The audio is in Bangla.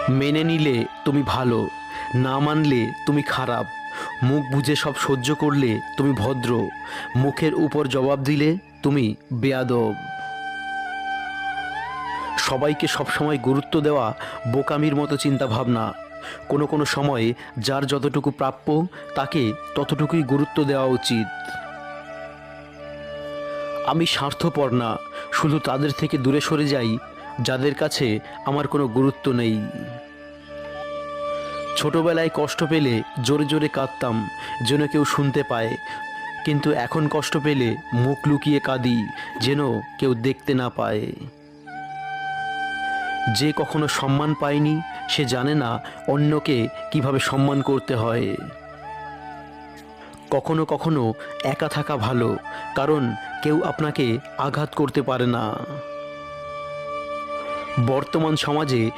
মেনে নিলে তুমি ভালো, না মানলে তুমি খারাপ। মুখ বুজে সব সহ্য করলে তুমি ভদ্র, মুখের উপর জবাব দিলে তুমি বেয়াদব। সবাইকে সবসময় গুরুত্ব দেওয়া বোকামির মতো চিন্তাভাবনা। কোনো কোনো সময়ে যার যতটুকু প্রাপ্য তাকে ততটুকুই গুরুত্ব দেওয়া উচিত। আমি স্বার্থপর না, শুধু তাদের থেকে দূরে সরে যাই যাদের কাছে আমার কোনো গুরুত্ব নেই। ছোটবেলায় কষ্ট পেলে জোরে জোরে কাঁদতাম যেন কেউ শুনতে পায়, কিন্তু এখন কষ্ট পেলে মুখ লুকিয়ে কাঁদি যেন কেউ দেখতে না পায়। যে কখনো সম্মান পায়নি সে জানে না অন্যকে কিভাবে সম্মান করতে হয়। কখনো কখনো একা থাকা ভালো, কারণ কেউ আপনাকে আঘাত করতে পারে না। বর্তমান সমাজে